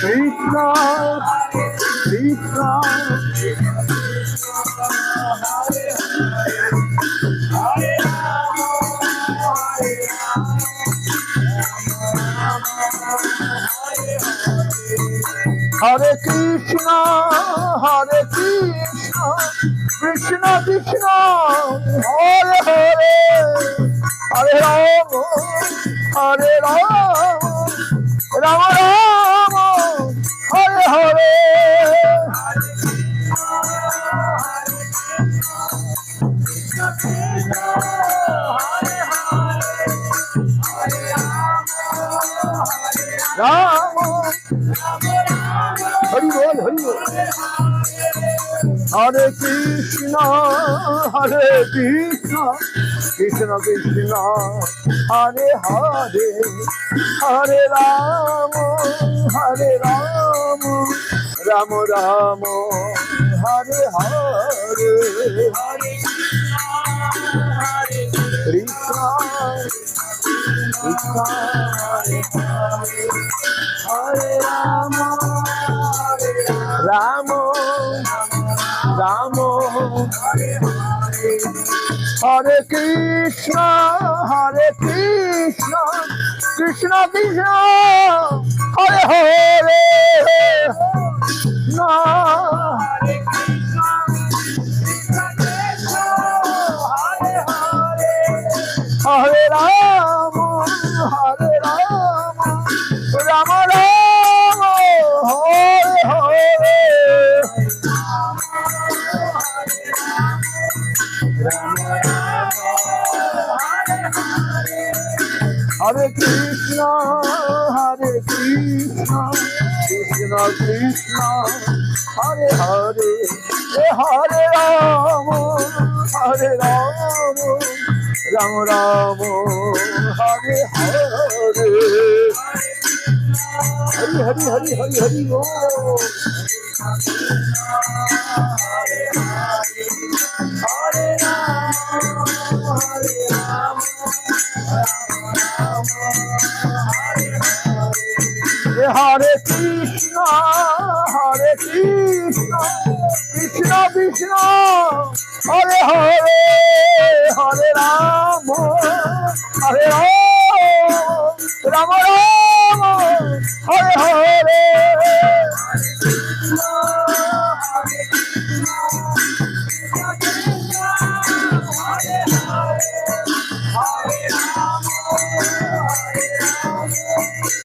কৃষ্ণ কৃষ্ণ হরে কৃষ্ণ হরে কৃষ্ণ কৃষ্ণ কৃষ্ণ হরে হরে হরে রাম হরে রাম রাম রাম হরে হরে রাম হরি বল হরি বল হরে কৃষ্ণ কৃষ্ণ কৃষ্ণ হরে হরে হরে রাম রাম রাম হরে হরে কৃষ্ণ কৃষ্ণ হরে রাম রাম রাম হরে কৃষ্ণ কৃষ্ণ কৃষ্ণ হরে হরে না হরে রাম রাম রাম হরে হরে হরে কৃষ্ণ কৃষ্ণ কৃষ্ণ হরে হরে হরে রাম রাম রাম হরে হরে হরি হরি হরি হরি হরি বল হরে রাম হরে কৃষ্ণ কৃষ্ণ কৃষ্ণ হরে হরে হরে রাম রাম রাম হরে হরে